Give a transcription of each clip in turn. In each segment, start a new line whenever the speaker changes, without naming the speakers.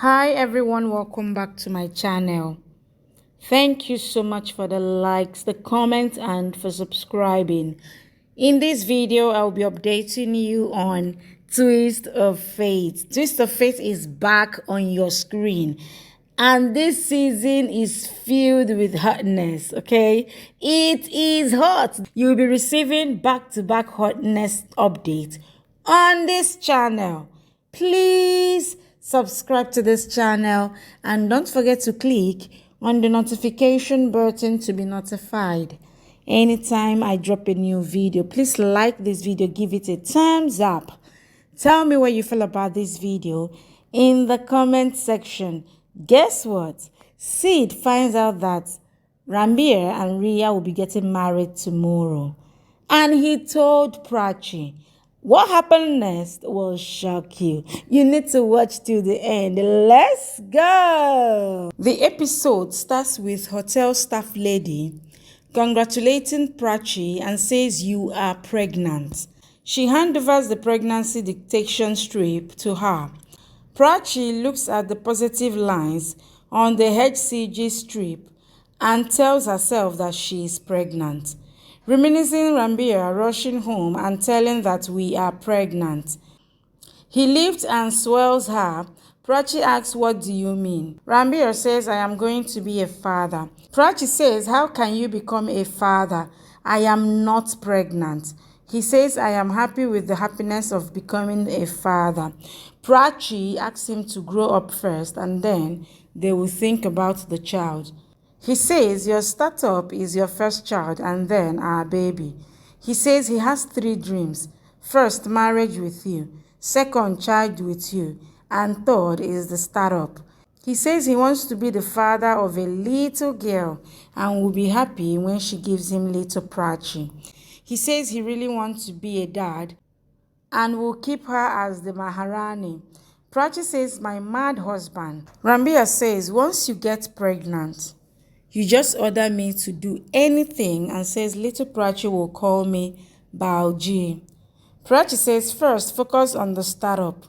Hi everyone, welcome back to my channel. Thank you so much for the likes, the comments, and for subscribing. In this video, I'll be updating you on Twist of Fate. Twist of Fate is back on your screen. And this season is filled with hotness, okay? It is hot. You'll be receiving back-to-back hotness updates on this channel. Please subscribe to this channel and don't forget to click on the notification button to be notified anytime I drop a new video. Please like this video, give it a thumbs up. Tell me what you feel about this video in the comment section. Guess what? Sid finds out that Ranbir and Rhea will be getting married tomorrow. And he told Prachi. What happened next will shock you. You need to watch till the end. Let's go! The episode starts with hotel staff lady congratulating Prachi and says you are pregnant. She handovers the pregnancy dictation strip to her. Prachi looks at the positive lines on the HCG strip and tells herself that she is pregnant. Reminiscing Ranbir rushing home and telling that we are pregnant. He lifts and swells her. Prachi asks, what do you mean? Ranbir says, I am going to be a father. Prachi says, how can you become a father? I am not pregnant. He says, I am happy with the happiness of becoming a father. Prachi asks him to grow up first and then they will think about the child. He says your startup is your first child and then our baby. He says he has 3 dreams. First, marriage with you. Second, child with you. And third is the startup. He says he wants to be the father of a little girl and will be happy when she gives him little Prachi. He says he really wants to be a dad and will keep her as the Maharani. Prachi says, my mad husband. Ranbir says, once you get pregnant, you just order me to do anything and says little Prachi will call me Baoji. Prachi says first focus on the startup.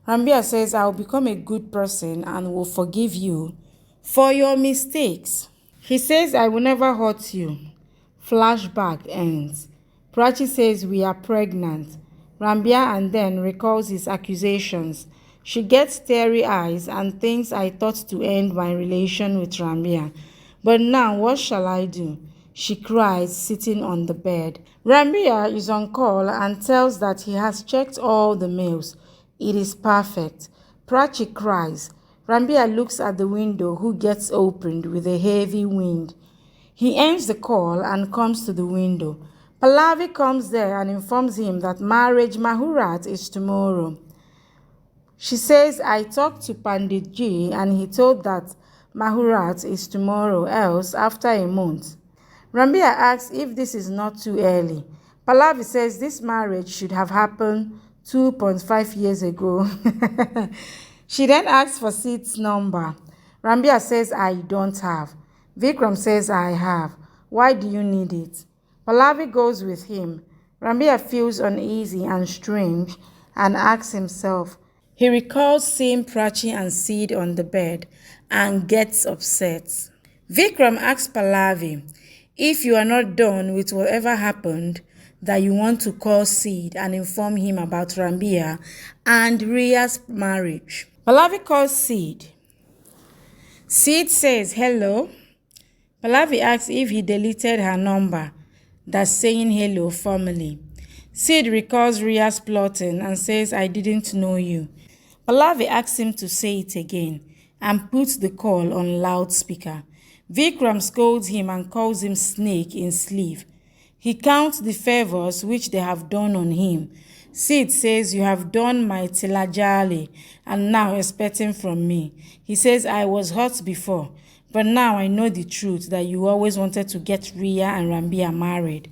Ranbir says I'll become a good person and will forgive you for your mistakes. He says I will never hurt you. Flashback ends. Prachi says we are pregnant. Ranbir and then recalls his accusations. She gets teary eyes and thinks I thought to end my relation with Ranbir. But now what shall I do? She cries, sitting on the bed. Ranbir is on call and tells that he has checked all the mails. It is perfect. Prachi cries. Ranbir looks at the window who gets opened with a heavy wind. He ends the call and comes to the window. Pallavi comes there and informs him that marriage Mahurat is tomorrow. She says, I talked to Pandit Ji and he told that Mahurat is tomorrow, else after a month. Ranbir asks if this is not too early. Pallavi says this marriage should have happened 2.5 years ago. She then asks for Sid's number. Ranbir says, I don't have. Vikram says, I have. Why do you need it? Pallavi goes with him. Ranbir feels uneasy and strange and asks himself. He recalls seeing Prachi and Sid on the bed and gets upset. Vikram asks Pallavi if you are not done with whatever happened that you want to call Sid and inform him about Ranbir and Rhea's marriage. Pallavi calls Sid. Sid says hello. Pallavi asks if he deleted her number that's saying hello formally. Sid recalls Rhea's plotting and says I didn't know you. Pallavi asks him to say it again and puts the call on loudspeaker. Vikram scolds him and calls him snake in sleeve. He counts the favors which they have done on him. Sid says, you have done my tilajali and now expecting from me. He says, I was hurt before, but now I know the truth that you always wanted to get Rhea and Ranbir married.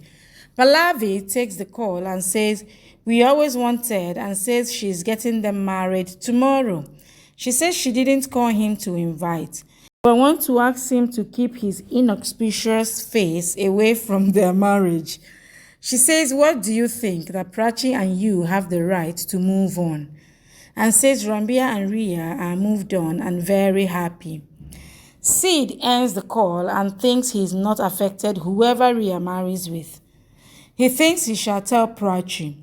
Pallavi takes the call and says, we always wanted, and says she's getting them married tomorrow. She says she didn't call him to invite, but want to ask him to keep his inauspicious face away from their marriage. She says, what do you think that Prachi and you have the right to move on? and says Ranbir and Rhea are moved on and very happy. Sid ends the call and thinks he is not affected whoever Rhea marries with. He thinks he shall tell Prachi.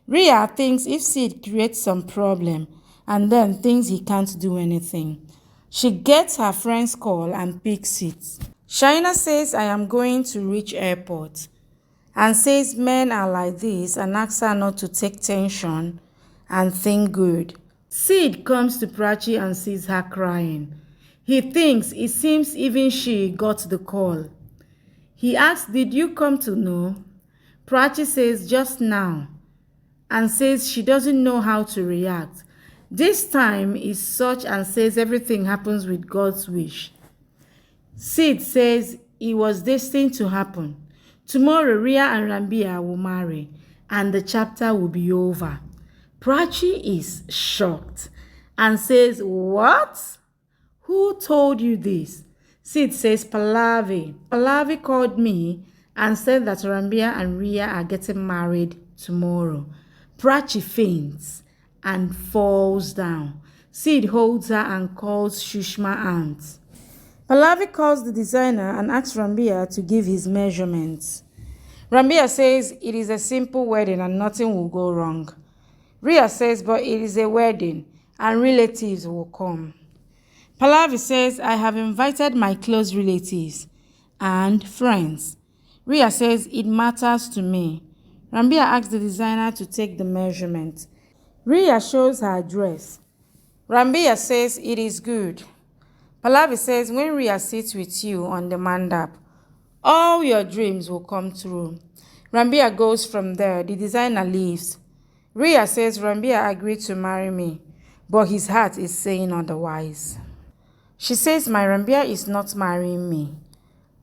Rhea thinks if Sid creates some problem and then thinks he can't do anything. She gets her friend's call and picks it. Shaina says, I am going to reach airport, and says men are like this and asks her not to take tension and think good. Sid comes to Prachi and sees her crying. He thinks it seems even she got the call. He asks, did you come to know? Prachi says, just now, and says she doesn't know how to react. This time is such and says everything happens with God's wish. Sid says it was destined to happen. Tomorrow, Rhea and Ranbir will marry, and the chapter will be over. Prachi is shocked and says, what? Who told you this? Sid says, Pallavi. Pallavi called me and said that Ranbir and Rhea are getting married tomorrow. Prachi faints and falls down. Sid holds her and calls Shushma aunt. Pallavi calls the designer and asks Ranbir to give his measurements. Ranbir says it is a simple wedding and nothing will go wrong. Rhea says, but it is a wedding and relatives will come. Pallavi says, I have invited my close relatives and friends. Rhea says, it matters to me. Ranbir asks the designer to take the measurement. Rhea shows her dress. Ranbir says, it is good. Pallavi says, when Rhea sits with you on the mandap, all your dreams will come true. Ranbir goes from there. The designer leaves. Rhea says, Ranbir agreed to marry me, but his heart is saying otherwise. She says, my Ranbir is not marrying me.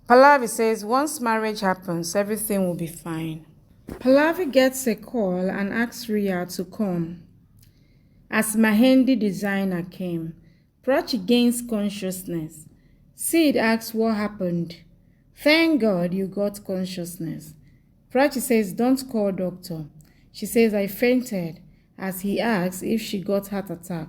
Pallavi says, once marriage happens, everything will be fine. Pallavi gets a call and asks Rhea to come. As Mehendi designer came, Prachi gains consciousness. Sid asks what happened. Thank God you got consciousness. Prachi says, don't call doctor. She says, I fainted, as he asks if she got heart attack.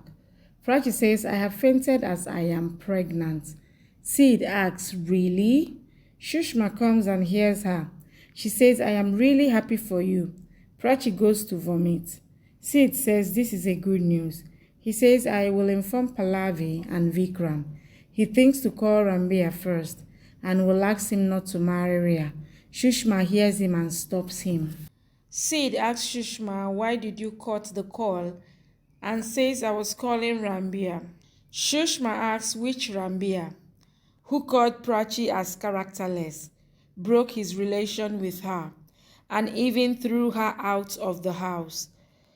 Prachi says, I have fainted as I am pregnant. Sid asks, really? Shushma comes and hears her. She says, I am really happy for you. Prachi goes to vomit. Sid says, this is a good news. He says, I will inform Pallavi and Vikram. He thinks to call Ranbir first and will ask him not to marry Rhea. Shushma hears him and stops him. Sid asks Shushma, why did you cut the call? And says, I was calling Ranbir. Shushma asks, which Ranbir? Who called Prachi as characterless, broke his relation with her, and even threw her out of the house.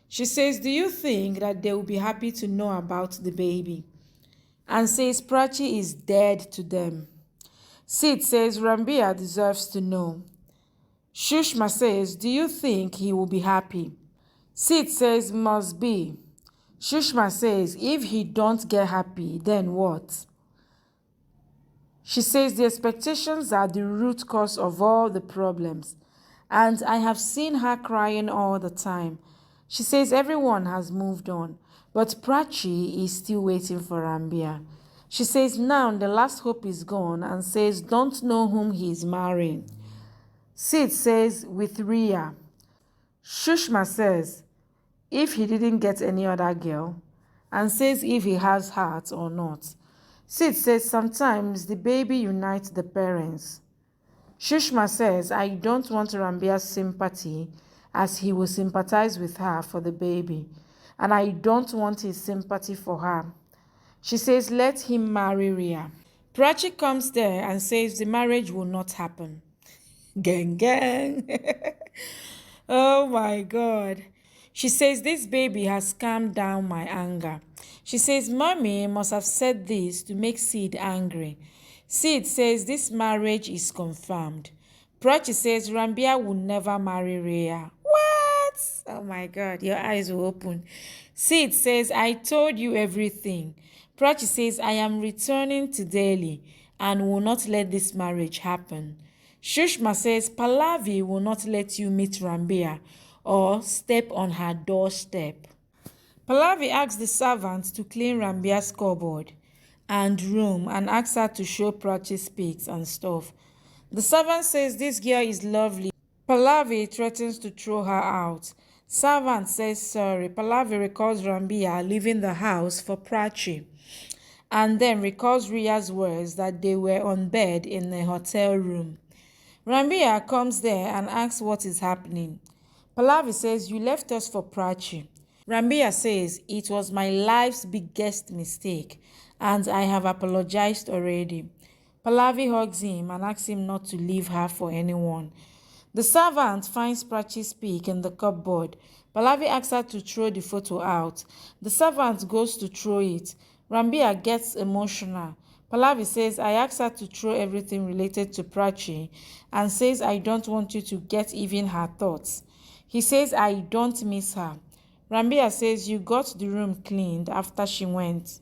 She says, do you think that they will be happy to know about the baby? And says Prachi is dead to them. Sid says Ranbir deserves to know. Shushma says, do you think he will be happy? Sid says, must be. Shushma says, if he don't get happy, then what? She says the expectations are the root cause of all the problems, and I have seen her crying all the time. She says everyone has moved on, but Prachi is still waiting for Ranbir. She says now the last hope is gone and says don't know whom he is marrying. Sid says with Rhea. Shushma says if he didn't get any other girl, and says if he has heart or not. Sid says sometimes the baby unites the parents. Shushma says, I don't want Ranbir's sympathy as he will sympathize with her for the baby, and I don't want his sympathy for her. She says, let him marry Rhea. Prachi comes there and says the marriage will not happen. Gang, gang. Oh my God. She says this baby has calmed down my anger. She says mommy must have said this to make Sid angry. Sid says this marriage is confirmed. Prachi says Ranbir will never marry Rhea. What? Oh my God, your eyes will open. Sid says I told you everything. Prachi says I am returning to Delhi and will not let this marriage happen. Shushma says Pallavi will not let you meet Ranbir or step on her doorstep. Pallavi asks the servant to clean Ranbir's cupboard and room and asks her to show Prachi's pics and stuff. The servant says this girl is lovely. Pallavi threatens to throw her out. Servant says sorry. Pallavi recalls Ranbir leaving the house for Prachi and then recalls Rhea's words that they were on bed in a hotel room. Ranbir comes there and asks what is happening. Pallavi says, you left us for Prachi. Ranbir says, it was my life's biggest mistake and I have apologized already. Pallavi hugs him and asks him not to leave her for anyone. The servant finds Prachi's pic in the cupboard. Pallavi asks her to throw the photo out. The servant goes to throw it. Ranbir gets emotional. Pallavi says, I asked her to throw everything related to Prachi and says, I don't want you to get even her thoughts. He says, I don't miss her. Ranbir says, you got the room cleaned after she went.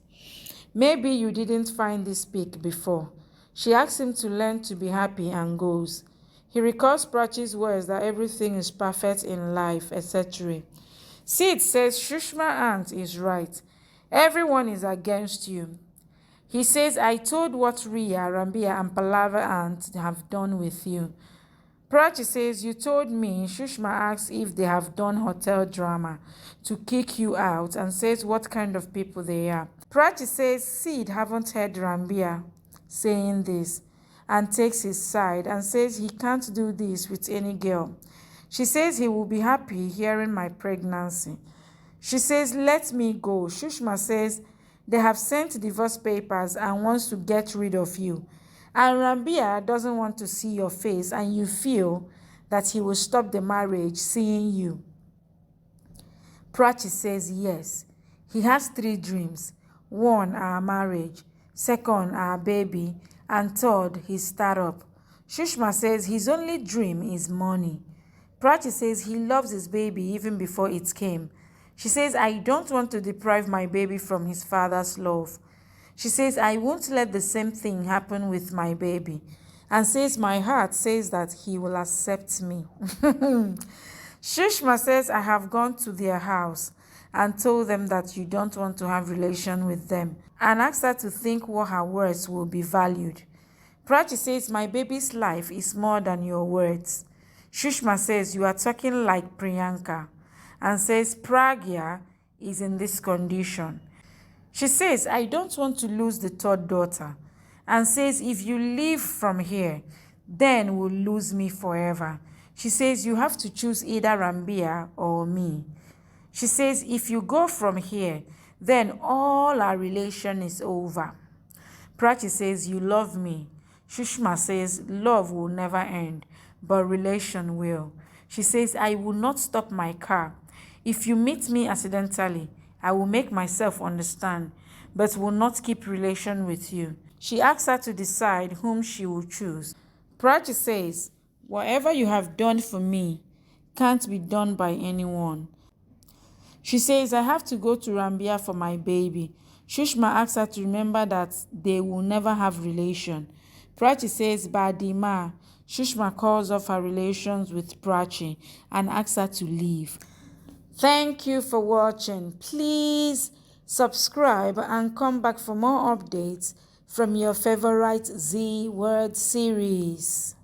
Maybe you didn't find this pic before. She asks him to learn to be happy and goes. He recalls Prachi's words that everything is perfect in life, etc. Sid says Shushma aunt is right. Everyone is against you. He says, I told what Rhea, Ranbir and Pallavi aunt have done with you. Prachi says, you told me. Shushma asks if they have done hotel drama to kick you out and says what kind of people they are. Prachi says Sid haven't heard Ranbir saying this and takes his side and says he can't do this with any girl. She says he will be happy hearing my pregnancy. She says, let me go. Shushma says they have sent divorce papers and wants to get rid of you. And Ranbir doesn't want to see your face and you feel that he will stop the marriage seeing you. Prachi says yes. He has 3 dreams. 1, our marriage. 2nd, our baby. And 3rd, his startup. Shushma says his only dream is money. Prachi says he loves his baby even before it came. She says, I don't want to deprive my baby from his father's love. She says, I won't let the same thing happen with my baby. And says, my heart says that he will accept me. Shushma says, I have gone to their house and told them that you don't want to have relation with them and asked her to think what her words will be valued. Prachi says, my baby's life is more than your words. Shushma says, you are talking like Priyanka and says, Pragya is in this condition. She says, I don't want to lose the 3rd daughter and says, if you leave from here, then we'll lose me forever. She says, you have to choose either Ranbir or me. She says, if you go from here, then all our relation is over. Prachi says, you love me. Shushma says, love will never end, but relation will. She says, I will not stop my car. If you meet me accidentally, I will make myself understand, but will not keep relation with you. She asks her to decide whom she will choose. Prachi says, whatever you have done for me can't be done by anyone. She says, I have to go to Ranbir for my baby. Shushma asks her to remember that they will never have relation. Prachi says, Badima. Shushma calls off her relations with Prachi and asks her to leave. Thank you for watching. Please subscribe and come back for more updates from your favorite Z Word series.